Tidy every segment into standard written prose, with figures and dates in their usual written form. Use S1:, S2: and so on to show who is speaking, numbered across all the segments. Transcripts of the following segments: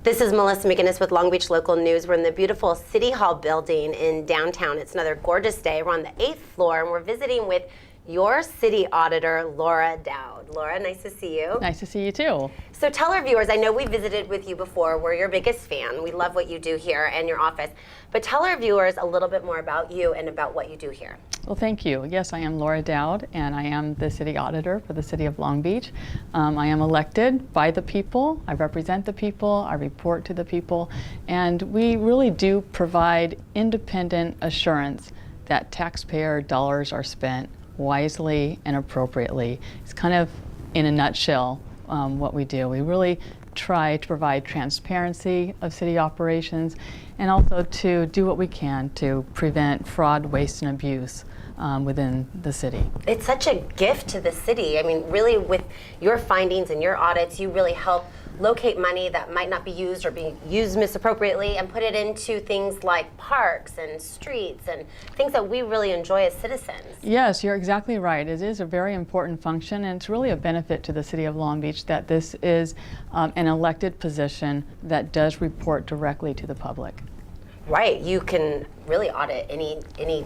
S1: This is Melissa McGinnis with Long Beach Local News. We're in the beautiful City Hall building in downtown. It's another gorgeous day. We're on the 8th floor, and we're visiting with your city auditor, Laura Doud. Laura, nice to see you.
S2: Nice to see you too.
S1: So tell our viewers, I know we visited with you before. We're your biggest fan. We love what you do here and your office. But tell our viewers a little bit more about you and about what you do here.
S2: Well, thank you. Yes, I am Laura Doud, and I am the city auditor for the city of Long Beach. I am elected by the people. I represent the people. I report to the people. And we really do provide independent assurance that taxpayer dollars are spent wisely and appropriately. It's kind of, in a nutshell, what we do. We really try to provide transparency of city operations and also to do what we can to prevent fraud, waste, and abuse within the city.
S1: It's such a gift to the city. I mean, really, with your findings and your audits, you really help locate money that might not be used or being used misappropriately and put it into things like parks and streets and things that we really enjoy as citizens.
S2: Yes, you're exactly right. It is a very important function, and it's really a benefit to the city of Long Beach that this is an elected position that does report directly to the public.
S1: Right, you can really audit any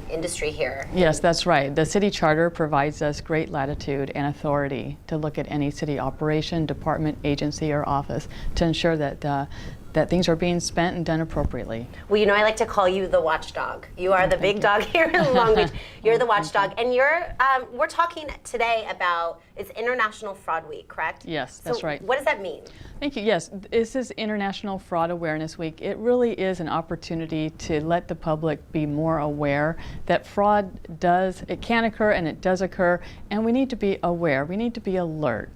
S1: industry here.
S2: Yes, that's right. The city charter provides us great latitude and authority to look at any city operation, department, agency, or office to ensure that that things are being spent and done appropriately.
S1: Well, you know, I like to call you the watchdog. You are the big dog here in Long Beach. You're the watchdog, and we're talking today about, it's International Fraud Week, correct?
S2: Yes, that's right.
S1: What does that mean?
S2: Thank you. Yes, this is International Fraud Awareness Week. It really is an opportunity to let the public be more aware that fraud it can occur and it does occur, and we need to be aware. We need to be alert.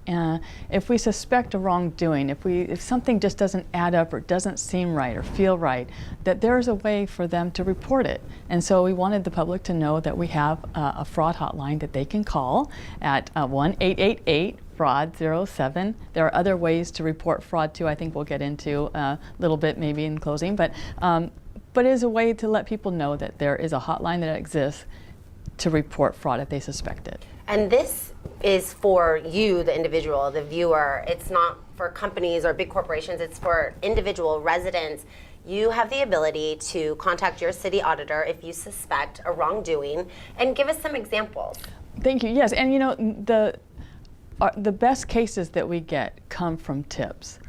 S2: If we suspect a wrongdoing, if something just doesn't add up or doesn't seem right or feel right, that there's a way for them to report it. And so we wanted the public to know that we have a fraud hotline that they can call at 1-888-FRAUD-07. There are other ways to report fraud too. I think we'll get into a little bit maybe in closing, but it is a way to let people know that there is a hotline that exists to report fraud if they suspect it.
S1: And this is for you, the individual, the viewer. It's not for companies or big corporations. It's for individual residents. You have the ability to contact your city auditor if you suspect a wrongdoing, and give us some examples.
S2: Thank you. Yes, and you know, the best cases that we get come from tips.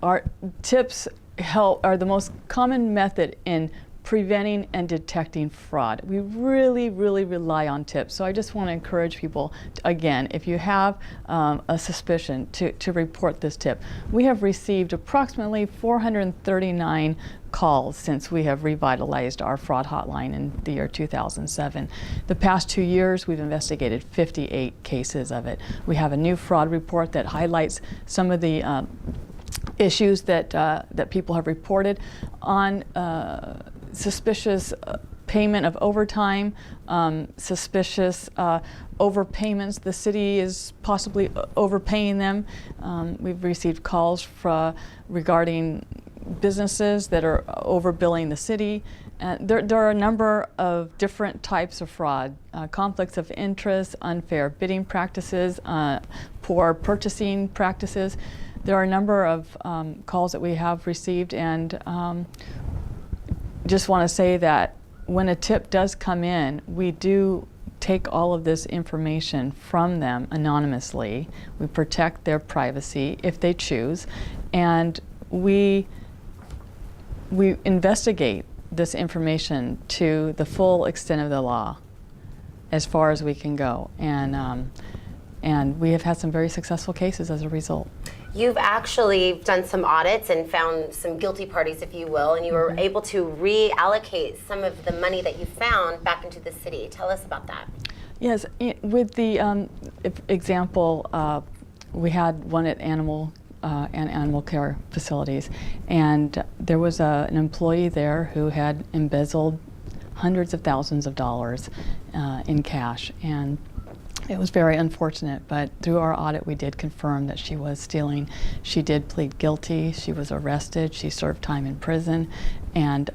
S2: Our tips are the most common method in preventing and detecting fraud. We really, really rely on tips. So I just want to encourage people, again, if you have a suspicion, to report this tip. We have received approximately 439 calls since we have revitalized our fraud hotline in the year 2007. The past 2 years, we've investigated 58 cases of it. We have a new fraud report that highlights some of the issues that people have reported on suspicious payment of overtime, suspicious overpayments. The city is possibly overpaying them. We've received calls regarding businesses that are overbilling the city. There are a number of different types of fraud, conflicts of interest, unfair bidding practices, poor purchasing practices. There are a number of calls that we have received, and just want to say that when a tip does come in, we do take all of this information from them anonymously. We protect their privacy if they choose, and we investigate this information to the full extent of the law as far as we can go, and we have had some very successful cases as a result.
S1: You've actually done some audits and found some guilty parties, if you will, and you were able to reallocate some of the money that you found back into the city. Tell us about that.
S2: Yes, with the example, we had one at animal care facilities, and there was an employee there who had embezzled hundreds of thousands of dollars in cash, and it was very unfortunate, but through our audit we did confirm that she was stealing. She did plead guilty, she was arrested, she served time in prison, and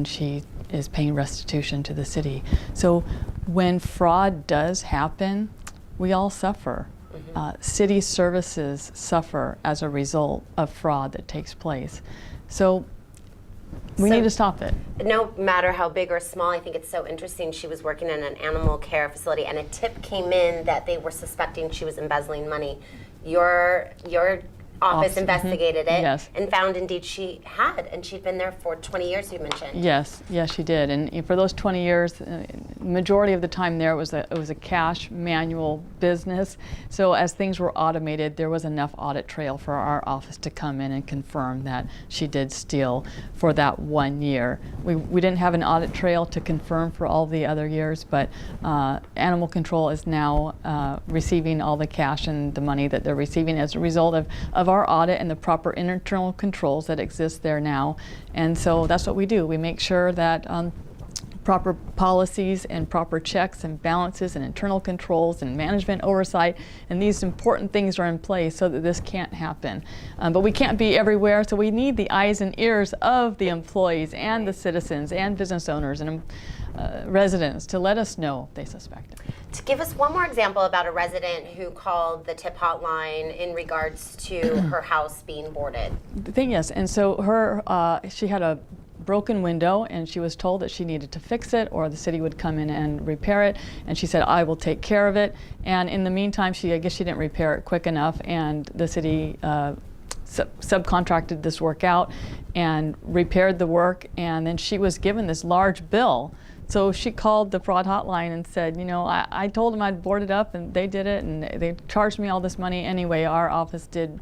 S2: she is paying restitution to the city. So when fraud does happen, we all suffer. city services suffer as a result of fraud that takes place. So we need to stop it.
S1: No matter how big or small, I think it's so interesting. She was working in an animal care facility, and a tip came in that they were suspecting she was embezzling money. Your office investigated it and found indeed she had, and she'd been there for 20 years, you mentioned.
S2: Yes, she did. And for those 20 years, majority of the time there it was a cash manual business. So as things were automated, there was enough audit trail for our office to come in and confirm that she did steal for that 1 year. We didn't have an audit trail to confirm for all the other years, but animal control is now receiving all the cash and the money that they're receiving as a result of our audit and the proper internal controls that exist there now. And so that's what we do. We make sure that proper policies and proper checks and balances and internal controls and management oversight and these important things are in place so that this can't happen. But we can't be everywhere, so we need the eyes and ears of the employees and the citizens and business owners and residents to let us know if they suspect it.
S1: To give us one more example about a resident who called the tip hotline in regards to her house being boarded.
S2: The thing is, and so she had a broken window and she was told that she needed to fix it or the city would come in and repair it, and she said, I will take care of it. And in the meantime, I guess she didn't repair it quick enough, and the city subcontracted this work out and repaired the work, and then she was given this large bill. So she called the fraud hotline and said, I told them I'd board it up and they did it and they charged me all this money anyway. Our office did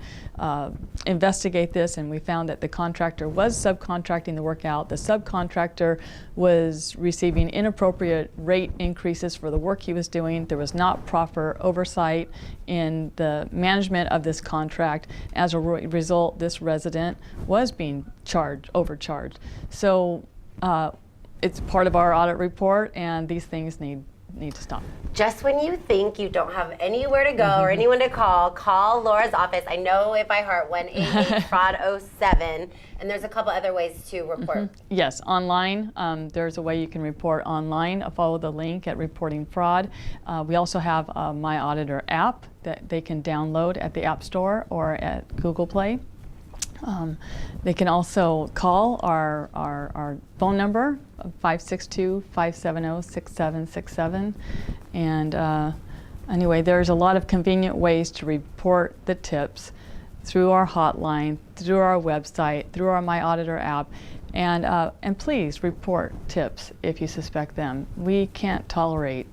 S2: investigate this, and we found that the contractor was subcontracting the work out. The subcontractor was receiving inappropriate rate increases for the work he was doing. There was not proper oversight in the management of this contract. As a result, this resident was being overcharged. So it's part of our audit report, and these things need to stop.
S1: Just when you think you don't have anywhere to go or anyone to call Laura's office. I know it by heart, 1-888-FRAUD-07, and there's a couple other ways to report.
S2: Yes, online. There's a way you can report online. Follow the link at Reporting Fraud. We also have a My Auditor app that they can download at the App Store or at Google Play. They can also call our phone number, 562-570-6767. And anyway, there's a lot of convenient ways to report the tips through our hotline, through our website, through our My Auditor app. And please report tips if you suspect them. We can't tolerate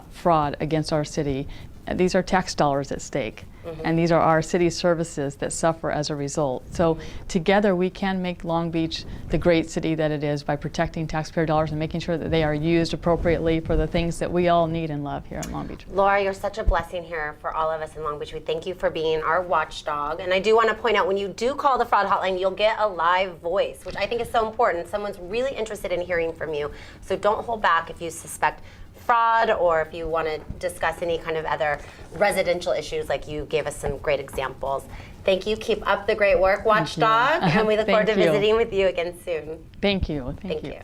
S2: fraud against our city. These are tax dollars at stake. And these are our city services that suffer as a result. So together we can make Long Beach the great city that it is by protecting taxpayer dollars and making sure that they are used appropriately for the things that we all need and love here in Long Beach.
S1: Laura, you're such a blessing here for all of us in Long Beach. We thank you for being our watchdog. And I do want to point out, when you do call the fraud hotline, you'll get a live voice, which I think is so important. Someone's really interested in hearing from you. So don't hold back if you suspect fraud or if you want to discuss any kind of other residential issues, like you gave us some great examples. Thank you. Keep up the great work, Watchdog, and we look forward to visiting with you again soon.
S2: Thank you.
S1: Thank you.